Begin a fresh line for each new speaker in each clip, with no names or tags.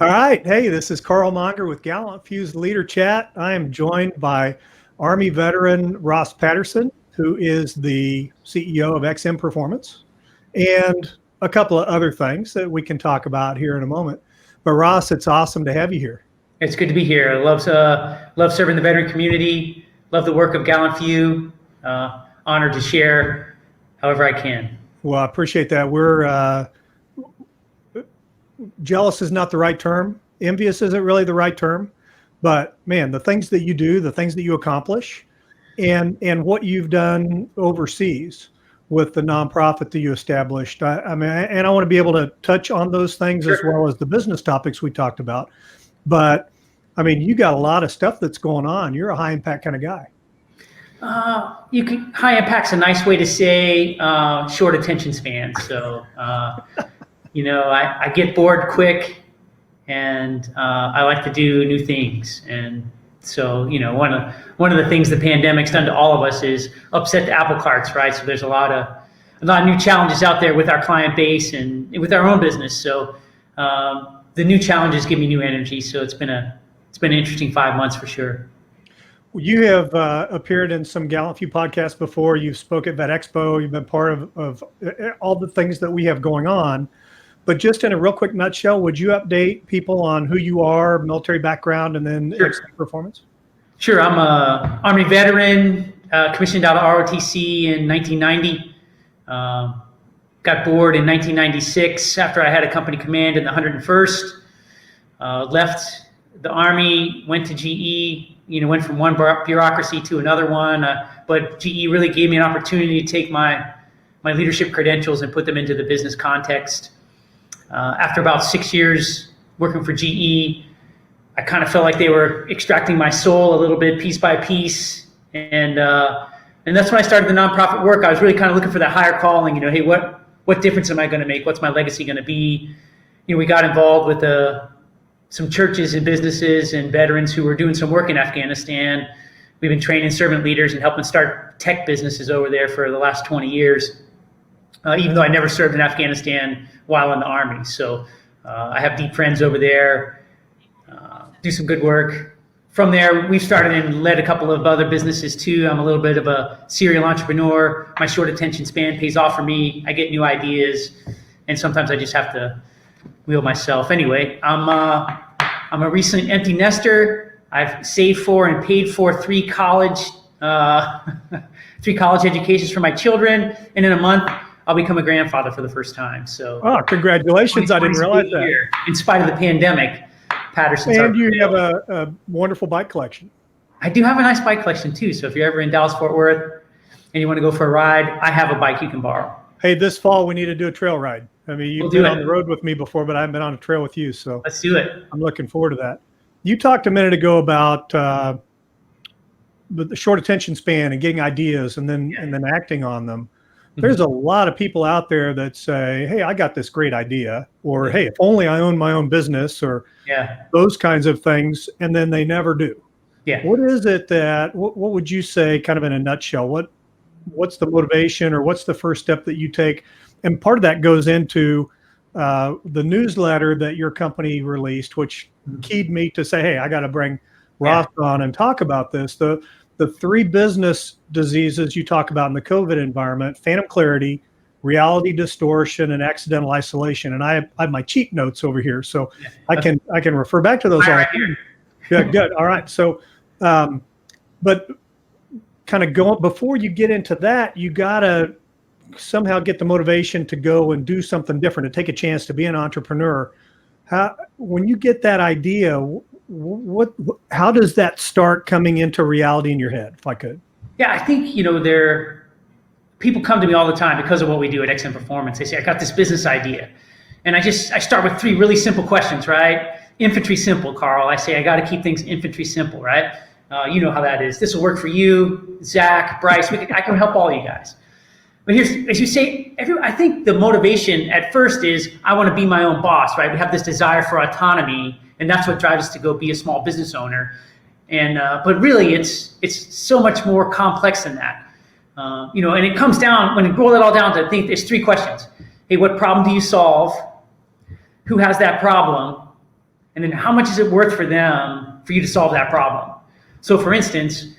All right. Hey, this is Carl Monger with GallantFew Leader Chat. I am joined by Army veteran Ross Paterson, who is the CEO of XM Performance, and a couple of other things that we can talk about here in a moment. But Ross, it's awesome to have you here.
It's good to be here. I love serving the veteran community. Love the work of GallantFew. Honored to share however I can.
Well, I appreciate that. We're jealous is not the right term. Envious isn't really the right term. But man, the things that you do, the things that you accomplish, and what you've done overseas with the nonprofit that you established. I mean, and I want to be able to touch on those things as well as the business topics we talked about. But I mean, you got a lot of stuff that's going on. You're a high impact kind of guy.
High impact's a nice way to say short attention span. So, I get bored quick, and I like to do new things. And so, one of the things the pandemic's done to all of us is upset the apple carts, right? So there's a lot of new challenges out there with our client base and with our own business. So the new challenges give me new energy. So it's been an interesting 5 months for sure.
You have appeared in some GallantFew podcasts before. You've spoke at Vet Expo. You've been part of all the things that we have going on. But just in a real quick nutshell, would you update people on who you are, military background, and then performance?
Sure. I'm a Army veteran, commissioned out of ROTC in 1990. Got bored in 1996 after I had a company command in the 101st. Left the Army, went to GE. Went from one bureaucracy to another one. But GE really gave me an opportunity to take my leadership credentials and put them into the business context. After about 6 years working for GE, I kind of felt like they were extracting my soul a little bit, piece by piece. And that's when I started the nonprofit work. I was really kind of looking for that higher calling. Hey, what difference am I going to make? What's my legacy going to be? We got involved with some churches and businesses and veterans who were doing some work in Afghanistan. We've been training servant leaders and helping start tech businesses over there for the last 20 years, even though I never served in Afghanistan while in the Army. So I have deep friends over there, do some good work. From there, we've started and led a couple of other businesses too. I'm a little bit of a serial entrepreneur. My short attention span pays off for me. I get new ideas, and sometimes I just have to wheel myself. Anyway, I'm a recent empty nester. I've saved for and paid for three college educations for my children, and in a month I'll become a grandfather for the first time. So,
congratulations! I didn't realize that.
In spite of the pandemic, Paterson's.
And you have a wonderful bike collection.
I do have a nice bike collection too. So if you're ever in Dallas Fort Worth and you want to go for a ride, I have a bike you can borrow.
Hey, this fall we need to do a trail ride. I mean, you've been on the road with me before, but I haven't been on a trail with you. So
let's do it.
I'm looking forward to that. You talked a minute ago about the short attention span and getting ideas and then acting on them. There's a lot of people out there that say, hey, I got this great idea, or hey, if only I owned my own business, or those kinds of things, and then they never do.
Yeah.
What is it what would you say, kind of in a nutshell, what's the motivation, or what's the first step that you take? And part of that goes into the newsletter that your company released, which keyed me to say, hey, I got to bring Ross on and talk about this. The three business diseases you talk about in the COVID environment: phantom clarity, reality distortion, and accidental isolation. And I have my cheat notes over here, so I can refer back to those.
Right here.
Yeah, good. All right. So, but kind of going before you get into that, you gotta somehow get the motivation to go and do something different, to take a chance, to be an entrepreneur. When you get that idea, how does that start coming into reality in your head, if I could?
Yeah, I think, people come to me all the time because of what we do at XM Performance. They say, I got this business idea. And I start with three really simple questions, right? Infantry simple, Carl. I say, I got to keep things infantry simple, right? You know how that is. This will work for you, Zach, Bryce. I can help all you guys. But as you say, I think the motivation at first is I want to be my own boss, right? We have this desire for autonomy, and that's what drives us to go be a small business owner. And but really, it's so much more complex than that. And it comes down, when you roll it all down to, I think there's three questions. Hey, what problem do you solve? Who has that problem? and then how much is it worth for them for you to solve that problem? So for instance,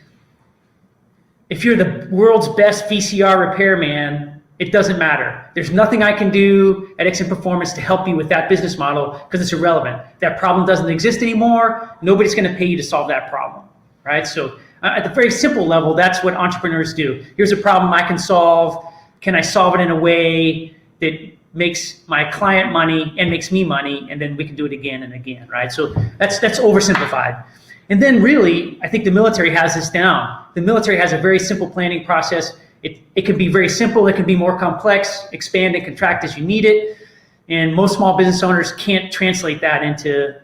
if you're the world's best VCR repairman, it doesn't matter. There's nothing I can do at XM Performance to help you with that business model because it's irrelevant. That problem doesn't exist anymore. Nobody's going to pay you to solve that problem, right? So at the very simple level, that's what entrepreneurs do. Here's a problem I can solve. Can I solve it in a way that makes my client money and makes me money? And then we can do it again and again, right? So that's oversimplified. And then really, I think the military has this down. The military has a very simple planning process. It can be very simple. It can be more complex, expand and contract as you need it. And most small business owners can't translate that into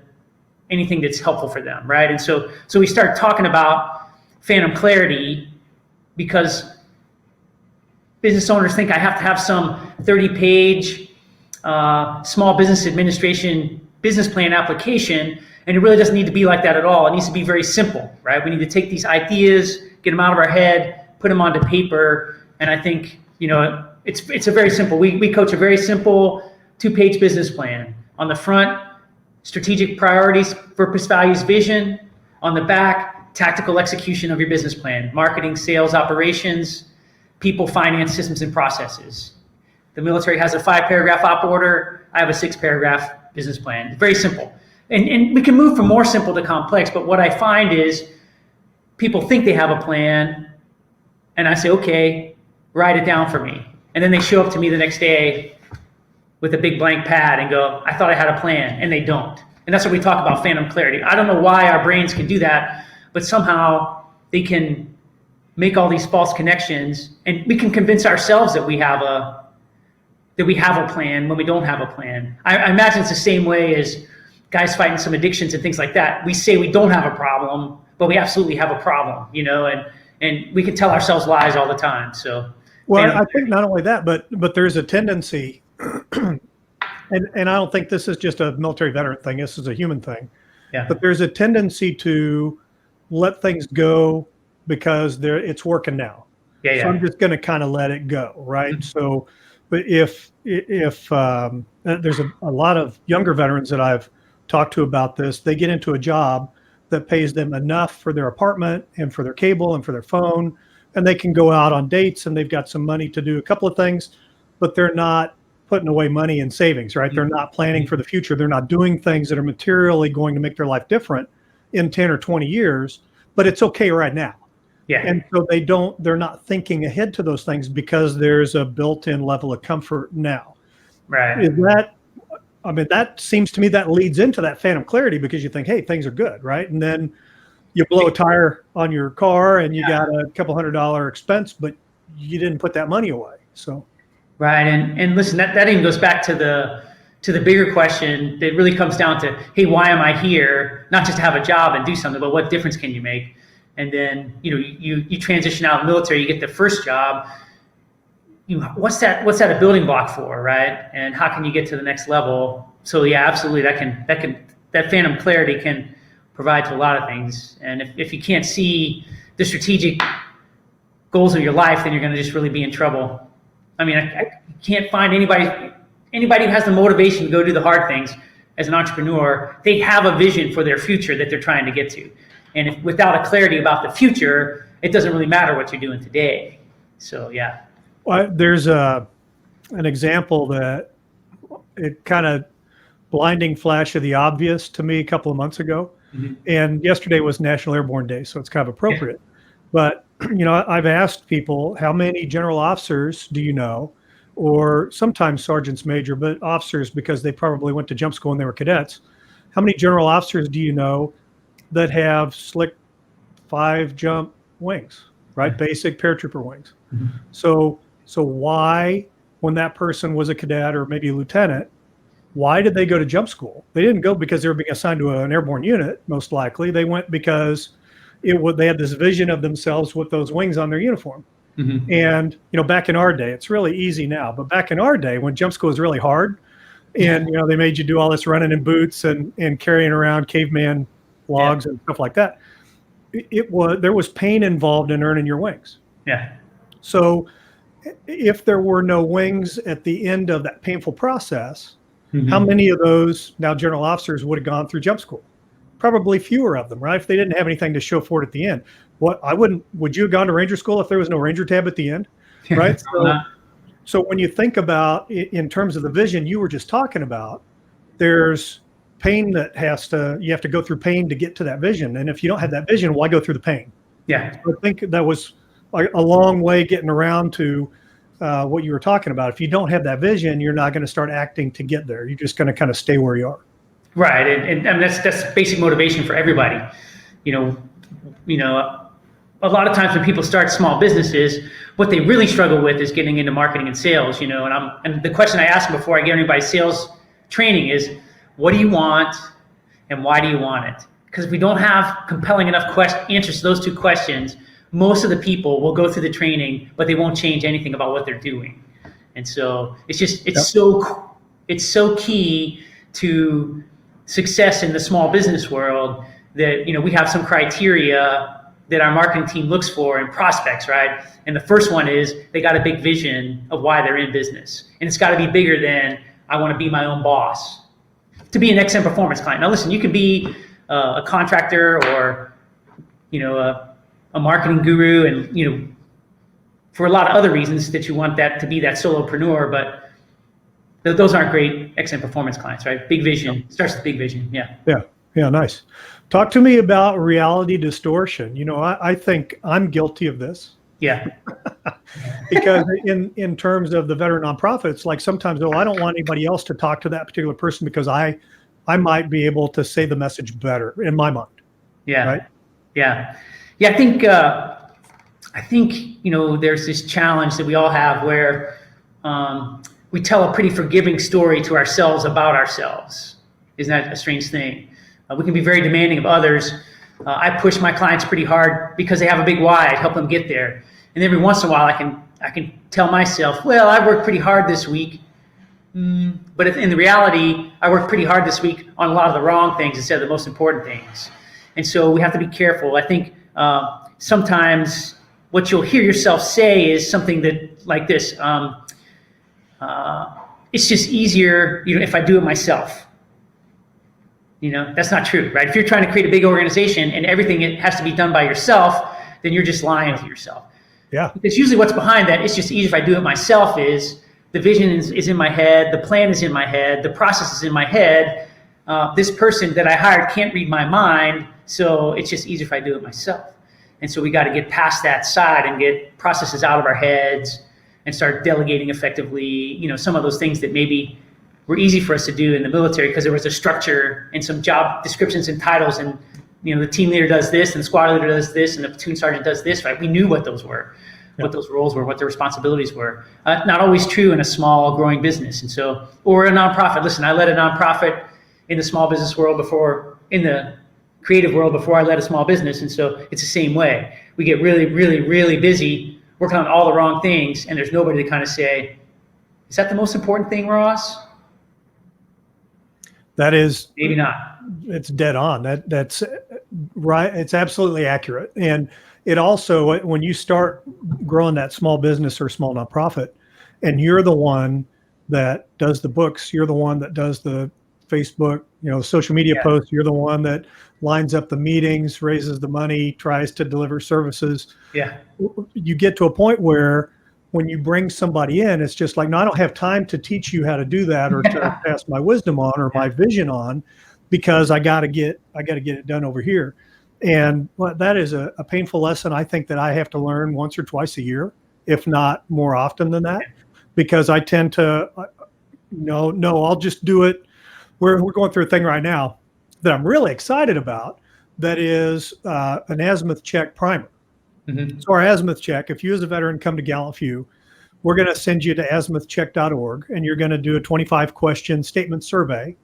anything that's helpful for them, right? And so we start talking about phantom clarity because business owners think I have to have some 30-page small business administration business plan application, and it really doesn't need to be like that at all. It needs to be very simple, right? We need to take these ideas, get them out of our head, put them onto paper, and I think it's a very simple. We coach a very simple 2-page business plan. On the front, strategic priorities, purpose, values, vision. On the back, tactical execution of your business plan, marketing, sales, operations, people, finance, systems, and processes. The military has a 5-paragraph op order. I have a 6-paragraph business plan. It's very simple. And we can move from more simple to complex, but what I find is people think they have a plan, and I say, okay, write it down for me. And then they show up to me the next day with a big blank pad and go, I thought I had a plan, and they don't. And that's what we talk about, phantom clarity. I don't know why our brains can do that, but somehow they can make all these false connections, and we can convince ourselves that we have a plan when we don't have a plan. I imagine it's the same way as guys fighting some addictions and things like that. We say we don't have a problem, but we absolutely have a problem, and we can tell ourselves lies all the time. So,
well, I think not only that, but there's a tendency, and I don't think this is just a military veteran thing. This is a human thing.
Yeah.
But there's a tendency to let things go because it's working now.
Yeah.
So I'm just going to kind of let it go, right? Mm-hmm. So, but if there's a lot of younger veterans that I've talked to about this, they get into a job that pays them enough for their apartment and for their cable and for their phone, and they can go out on dates and they've got some money to do a couple of things, but they're not putting away money in savings, right? Mm-hmm. They're not planning for the future. They're not doing things that are materially going to make their life different in 10 or 20 years, but it's okay right now.
Yeah.
And so they're not thinking ahead to those things because there's a built-in level of comfort now.
Right.
That seems to me that leads into that phantom clarity because you think, hey, things are good, right? And then you blow a tire on your car and you got a couple $100 expense, but you didn't put that money away. So.
Right. And listen, that even goes back to the bigger question that really comes down to, hey, why am I here? Not just to have a job and do something, but what difference can you make? And then, you transition out of the military, you get the first job. What's that a building block for, right? And how can you get to the next level? So yeah, absolutely, that phantom clarity can provide to a lot of things. And if you can't see the strategic goals of your life, then you're going to just really be in trouble. I mean, I can't find anybody who has the motivation to go do the hard things as an entrepreneur. They have a vision for their future that they're trying to get to. And if without a clarity about the future, it doesn't really matter what you're doing today. So, yeah.
Well, there's an example that it kind of blinding flash of the obvious to me a couple of months ago. Mm-hmm. And yesterday was National Airborne Day, so it's kind of appropriate. Yeah. But, I've asked people, how many general officers do you know? Or sometimes sergeants major, but officers because they probably went to jump school when they were cadets. How many general officers do you know that have slick 5-jump wings, right? Basic paratrooper wings. Mm-hmm. So why, when that person was a cadet or maybe a lieutenant, why did they go to jump school? They didn't go because they were being assigned to an airborne unit, most likely. They went because they had this vision of themselves with those wings on their uniform. Mm-hmm. And, back in our day, it's really easy now, but back in our day when jump school was really hard and, they made you do all this running in boots and carrying around caveman logs and stuff like that. There was pain involved in earning your wings.
Yeah.
So if there were no wings at the end of that painful process, How many of those now general officers would have gone through jump school? Probably fewer of them, right? If they didn't have anything to show for it at the end. Would you have gone to Ranger school if there was no Ranger tab at the end? Right. So when you think about in terms of the vision you were just talking about, there's pain that you have to go through pain to get to that vision. And if you don't have that vision, why go through the pain?
Yeah.
So I think that was a long way getting around to what you were talking about. If you don't have that vision, you're not going to start acting to get there. You're just going to kind of stay where you are.
Right. And that's basic motivation for everybody. You know, a lot of times when people start small businesses, what they really struggle with is getting into marketing and sales, and the question I ask them before I get anybody sales training is, what do you want and why do you want it? Because if we don't have compelling enough answers to those two questions, most of the people will go through the training, but they won't change anything about what they're doing. And so it's so key to success in the small business world that, we have some criteria that our marketing team looks for in prospects, right? And the first one is they got a big vision of why they're in business. And it's got to be bigger than I want to be my own boss. To be an XM Performance client. Now listen, you can be a contractor or, a marketing guru and, for a lot of other reasons that you want that to be that solopreneur, but those aren't great XM Performance clients, right? Big vision, starts with big vision, yeah.
Yeah, nice. Talk to me about reality distortion. I think I'm guilty of this.
Yeah.
Because in terms of the veteran nonprofits, like sometimes, I don't want anybody else to talk to that particular person because I might be able to say the message better in my mind.
Yeah.
Right?
Yeah. Yeah. I think, there's this challenge that we all have where we tell a pretty forgiving story to ourselves about ourselves. Isn't that a strange thing? We can be very demanding of others. I push my clients pretty hard because they have a big why. I help them get there. And every once in a while, I can tell myself, well, I worked pretty hard this week. But in the reality, I worked pretty hard this week on a lot of the wrong things instead of the most important things. And so we have to be careful. I think sometimes what you'll hear yourself say is something that like this. It's just easier, if I do it myself. That's not true, right? If you're trying to create a big organization and everything has to be done by yourself, then you're just lying to yourself.
Yeah.
Because usually what's behind that, it's just easier if I do it myself, is the vision is in my head, the plan is in my head, the process is in my head. This person that I hired can't read my mind, so it's just easier if I do it myself. And so we got to get past that side and get processes out of our heads and start delegating effectively, some of those things that maybe were easy for us to do in the military because there was a structure and some job descriptions and titles, and the team leader does this and the squad leader does this and the platoon sergeant does this, right? We knew what those were, what those roles were, what their responsibilities were. Not always true in a small growing business. And so, or a nonprofit. Listen, I led a nonprofit in the small business world before, in the creative world before I led a small business. And so it's the same way. We get really, really, really busy working on all the wrong things, and there's nobody to kind of say, is that the most important thing, Ross?
That is
maybe not.
It's dead on. That's right. It's absolutely accurate. And it also, when you start growing that small business or small nonprofit, and you're the one that does the books, you're the one that does the Facebook, social media posts, you're the one that lines up the meetings, raises the money, tries to deliver services.
Yeah.
You get to a point where when you bring somebody in, it's just like, no, I don't have time to teach you how to do that or to pass my wisdom on or my vision on, because I got to get it done over here. And that is a painful lesson. I think that I have to learn once or twice a year, if not more often than that, because I tend to, no, I'll just do it. We're going through a thing right now that I'm really excited about. That is an azimuth check primer. Mm-hmm. So our azimuth check, if you as a veteran come to GallantFew, we're going to send you to azimuthcheck.org, and you're going to do a 25-question statement survey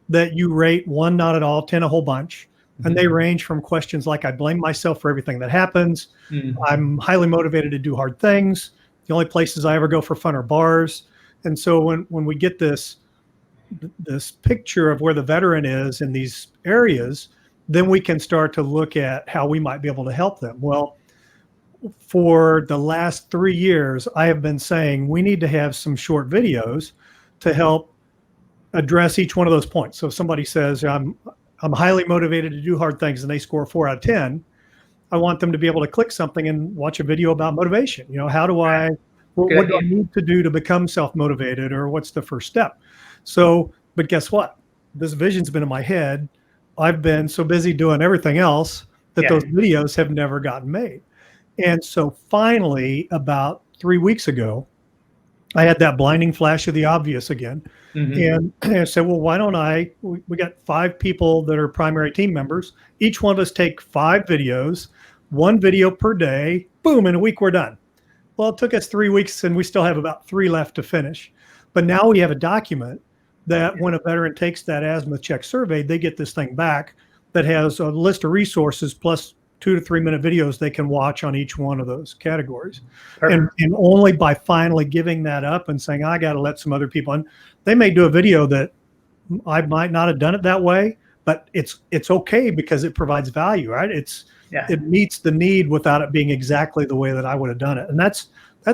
that you rate 1, not at all, 10, a whole bunch. Mm-hmm. And they range from questions like, I blame myself for everything that happens. Mm-hmm. I'm highly motivated to do hard things. The only places I ever go for fun are bars. And so when we get this picture of where the veteran is in these areas, then we can start to look at how we might be able to help them. Well, for the last 3 years, I have been saying we need to have some short videos to help address each one of those points. So if somebody says, I'm highly motivated to do hard things and they score 4 out of 10, I want them to be able to click something and watch a video about motivation. How do what do I need to do to become self-motivated, or what's the first step? So, but guess what? This vision's been in my head. I've been so busy doing everything else that those videos have never gotten made. And so finally, about 3 weeks ago, I had that blinding flash of the obvious again. And I said, well, why don't we got 5 people that are primary team members. Each one of us take 5 videos, 1 video per day. Boom, in a week, we're done. Well, it took us 3 weeks and we still have about 3 left to finish. But now we have a document that when a veteran takes that azimuth check survey, they get this thing back that has a list of resources plus 2 to 3 minute videos they can watch on each one of those categories. And only by finally giving that up and saying, I got to let some other people in, they may do a video that I might not have done it that way, but it's okay because it provides value, right? It meets the need without it being exactly the way that I would have done it. And that's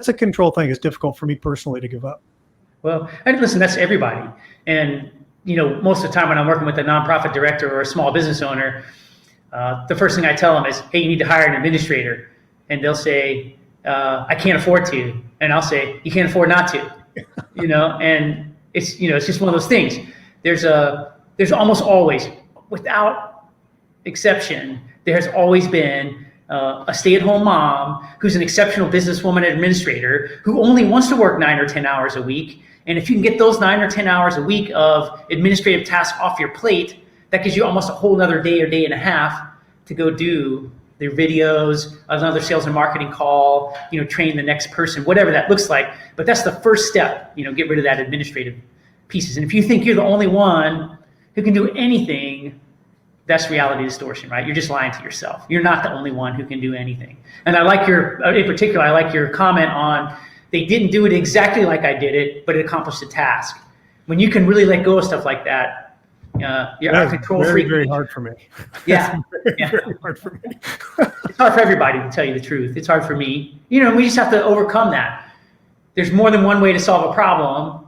a control thing. It's difficult for me personally to give up.
Well, and listen, that's everybody. And, most of the time when I'm working with a nonprofit director or a small business owner, the first thing I tell them is, hey, you need to hire an administrator. And they'll say, I can't afford to. And I'll say, you can't afford not to, and it's just one of those things. There's almost always, without exception, there has always been a stay-at-home mom who's an exceptional businesswoman and administrator who only wants to work 9 or 10 hours a week. And if you can get those 9 or 10 hours a week of administrative tasks off your plate, that gives you almost a whole nother day or day and a half to go do their videos, another sales and marketing call, train the next person, whatever that looks like. But that's the first step, get rid of that administrative pieces. And if you think you're the only one who can do anything, that's reality distortion, right? You're just lying to yourself. You're not the only one who can do anything. And I like your comment on, they didn't do it exactly like I did it, but it accomplished the task. When you can really let go of stuff like that, you're a control freak.
Very hard for me.
Yeah.
Very hard for me.
It's hard for everybody, to tell you the truth. It's hard for me. We just have to overcome that. There's more than one way to solve a problem.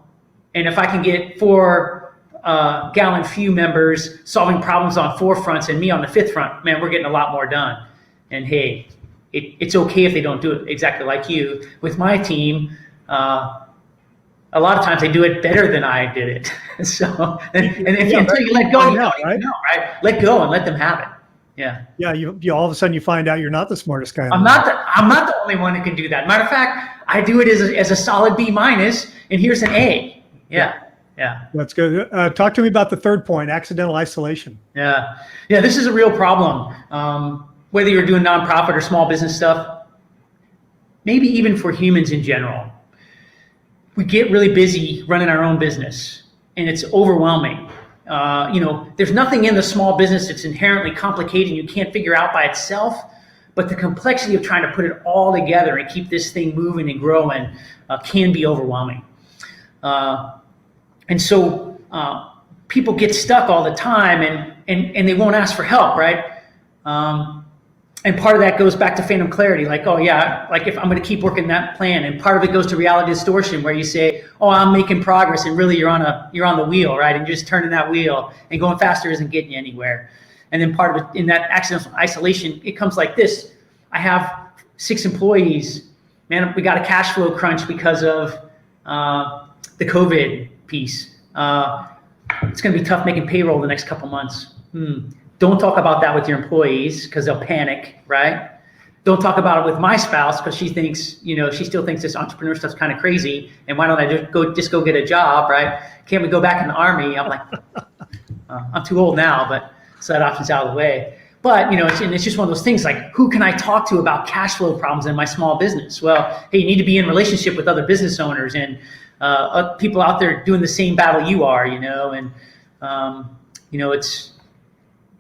And if I can get 4 GallantFew members solving problems on 4 fronts and me on the 5th front, man, we're getting a lot more done. And hey, it's okay if they don't do it exactly like you. With my team, a lot of times they do it better than I did it. So, until you let go, right? Let go and let them have it. Yeah.
Yeah. You all of a sudden you find out you're not the smartest guy.
I'm not the only one who can do that. Matter of fact, I do it as a solid B-, and here's an A. Yeah.
That's good. Talk to me about the third point, accidental isolation.
Yeah. This is a real problem. Whether you're doing nonprofit or small business stuff, maybe even for humans in general, we get really busy running our own business, and it's overwhelming. There's nothing in the small business that's inherently complicated and you can't figure out by itself, but the complexity of trying to put it all together and keep this thing moving and growing can be overwhelming. And so people get stuck all the time and they won't ask for help, right? And part of that goes back to phantom clarity, like, oh yeah, like if I'm going to keep working that plan, and part of it goes to reality distortion, where you say, oh, I'm making progress, and really you're on the wheel, right? And you're just turning that wheel, and going faster isn't getting you anywhere. And then part of it, in that accidental isolation, it comes like this: I have 6 employees, man, we got a cash flow crunch because of the COVID piece. It's going to be tough making payroll the next couple months. Don't talk about that with your employees because they'll panic, right? Don't talk about it with my spouse because she thinks, she still thinks this entrepreneur stuff's kind of crazy. And why don't I just go get a job, right? Can't we go back in the Army? I'm like, I'm too old now, but so that option's out of the way. But, it's just one of those things like, who can I talk to about cash flow problems in my small business? Well, hey, you need to be in relationship with other business owners and people out there doing the same battle you are, it's,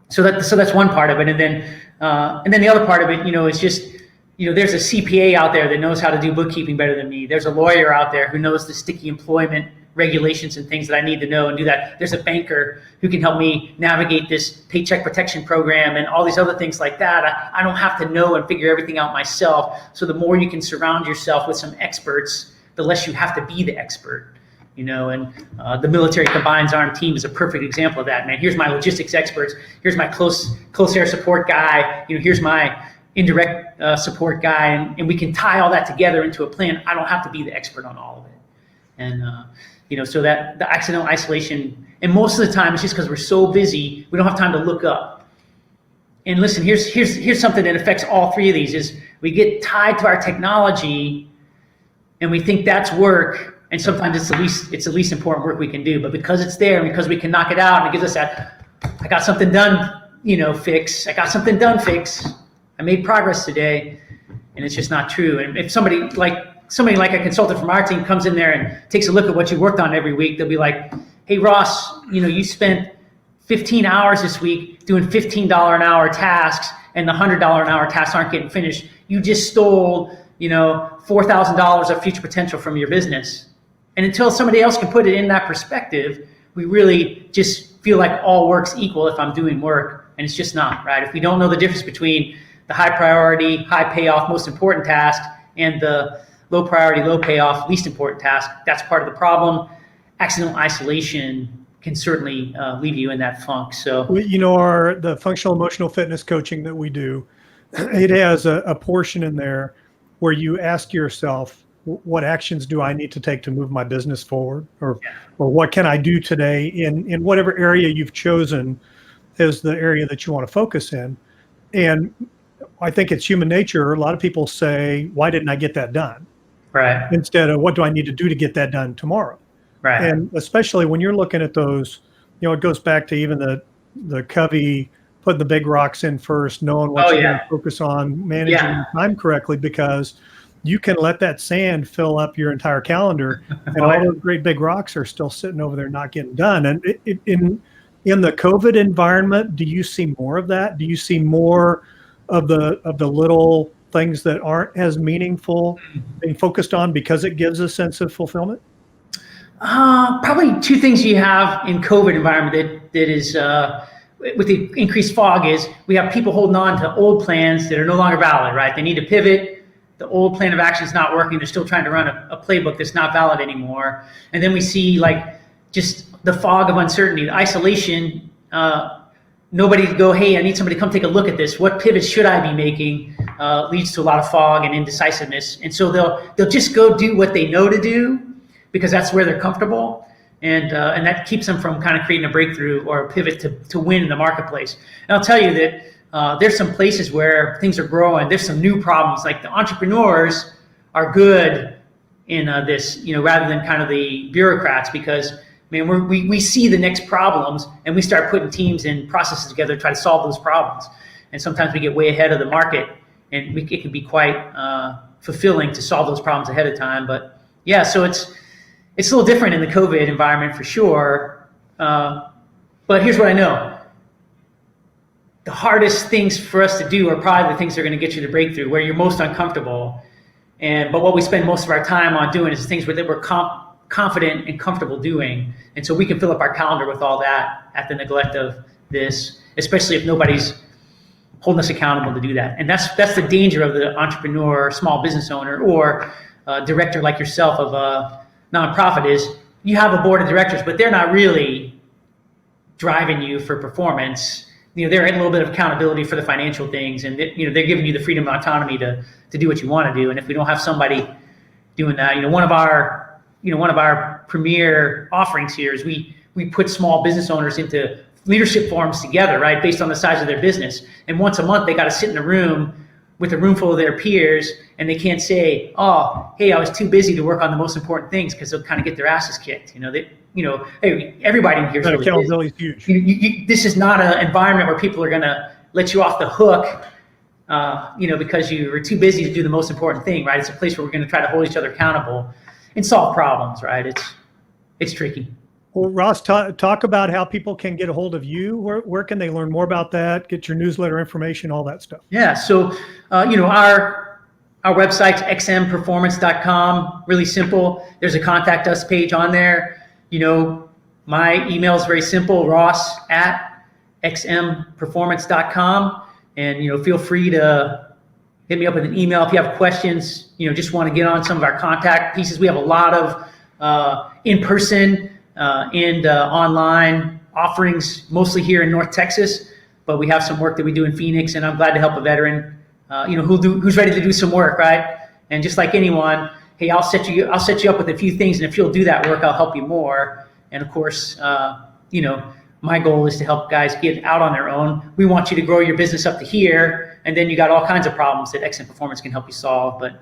so that's one part of it. And then the other part of it, is just, there's a CPA out there that knows how to do bookkeeping better than me. There's a lawyer out there who knows the sticky employment regulations and things that I need to know and do that. There's a banker who can help me navigate this paycheck protection program and all these other things like that. I don't have to know and figure everything out myself. So the more you can surround yourself with some experts, the less you have to be the expert. And the military combines armed team is a perfect example of that, man. Here's my logistics experts. Here's my close air support guy. Here's my indirect support guy. And we can tie all that together into a plan. I don't have to be the expert on all of it. And, so that the accidental isolation, and most of the time it's just because we're so busy, we don't have time to look up. And listen, here's something that affects all three of these is we get tied to our technology and we think that's work. And sometimes it's the least important work we can do, but because it's there and because we can knock it out and it gives us that, I got something done, fix. I got something done, fix. I made progress today, and it's just not true. And if somebody like a consultant from our team comes in there and takes a look at what you worked on every week, they'll be like, hey, Ross, you spent 15 hours this week doing $15 an hour tasks, and the $100 an hour tasks aren't getting finished. You just stole, $4,000 of future potential from your business. And until somebody else can put it in that perspective, we really just feel like all work's equal if I'm doing work, and it's just not, right? If we don't know the difference between the high priority, high payoff, most important task and the low priority, low payoff, least important task, that's part of the problem. Accidental isolation can certainly leave you in that funk. So,
the functional emotional fitness coaching that we do, it has a portion in there where you ask yourself, what actions do I need to take to move my business forward, or what can I do today in whatever area you've chosen as the area that you want to focus in. And I think it's human nature. A lot of people say, why didn't I get that done?
Right.
Instead of what do I need to do to get that done tomorrow?
Right.
And especially when you're looking at those, it goes back to even the Covey putting the big rocks in first, knowing what you're going to focus on, managing your time correctly, because you can let that sand fill up your entire calendar, and all those great big rocks are still sitting over there not getting done. And in the COVID environment, do you see more of that? Do you see more of the little things that aren't as meaningful being focused on because it gives a sense of fulfillment?
Probably two things you have in COVID environment that is with the increased fog is we have people holding on to old plans that are no longer valid, right? They need to pivot. The old plan of action is not working. They're still trying to run a playbook that's not valid anymore. And then we see just the fog of uncertainty, the isolation. Nobody go, hey, I need somebody to come take a look at this. What pivots should I be making? Leads to a lot of fog and indecisiveness. And so they'll just go do what they know to do because that's where they're comfortable. And that keeps them from kind of creating a breakthrough or a pivot to win in the marketplace. And I'll tell you that there's some places where things are growing. There's some new problems. Like the entrepreneurs are good in this, rather than kind of the bureaucrats, because we see the next problems and we start putting teams and processes together to try to solve those problems. And sometimes we get way ahead of the market, and it can be quite fulfilling to solve those problems ahead of time. But yeah, so it's a little different in the COVID environment for sure. But here's what I know. The hardest things for us to do are probably the things that are going to get you the breakthrough, where you're most uncomfortable. But what we spend most of our time on doing is things that we're confident and comfortable doing. And so we can fill up our calendar with all that at the neglect of this, especially if nobody's holding us accountable to do that. And that's the danger of the entrepreneur, small business owner, or director like yourself of a nonprofit is you have a board of directors, but they're not really driving you for performance. They're in a little bit of accountability for the financial things, and they're giving you the freedom and autonomy to do what you want to do. And if we don't have somebody doing that, one of our premier offerings here is we put small business owners into leadership forums together, right, based on the size of their business. And once a month, they got to sit in a room with a room full of their peers, and they can't say, "Oh, hey, I was too busy to work on the most important things," because they'll kind of get their asses kicked. Hey, everybody in here is really
accountability is huge.
This is not an environment where people are going to let you off the hook, because you were too busy to do the most important thing, right? It's a place where we're going to try to hold each other accountable and solve problems, right? It's tricky.
Well, Ross, talk about how people can get a hold of you. Where can they learn more about that? Get your newsletter information, all that stuff.
Yeah. So, our website's xmperformance.com. Really simple. There's a contact us page on there. My email is very simple, ross@xmperformance.com. And, feel free to hit me up with an email if you have questions, just want to get on some of our contact pieces. We have a lot of in person and online offerings, mostly here in North Texas, but we have some work that we do in Phoenix, and I'm glad to help a veteran, who's ready to do some work, right? And just like anyone, hey, I'll set you up with a few things, and if you'll do that work, I'll help you more. And of course, my goal is to help guys get out on their own. We want you to grow your business up to here, and then you got all kinds of problems that Excellent Performance can help you solve. But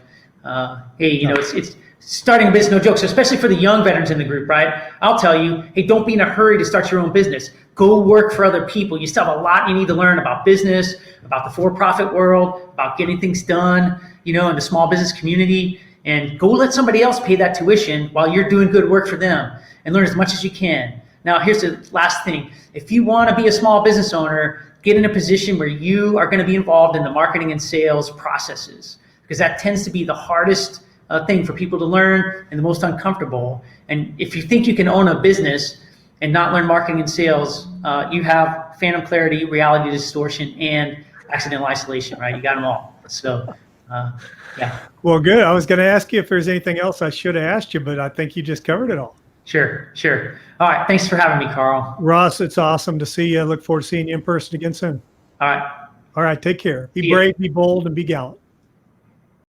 hey, it's starting a business, no joke. So especially for the young veterans in the group, right? I'll tell you, hey, don't be in a hurry to start your own business. Go work for other people. You still have a lot you need to learn about business, about the for-profit world, about getting things done, in the small business community. And go let somebody else pay that tuition while you're doing good work for them, and learn as much as you can. Now, here's the last thing. If you want to be a small business owner, get in a position where you are going to be involved in the marketing and sales processes, because that tends to be the hardest thing for people to learn and the most uncomfortable. And if you think you can own a business and not learn marketing and sales, you have phantom clarity, reality distortion, and accidental isolation, right? You got them all. So, yeah.
Well, good. I was going to ask you if there's anything else I should have asked you, but I think you just covered it all.
Sure. All right. Thanks for having me, Carl.
Ross, it's awesome to see you. I look forward to seeing you in person again soon.
All right.
All right. Take care. Be brave, be bold, and be gallant.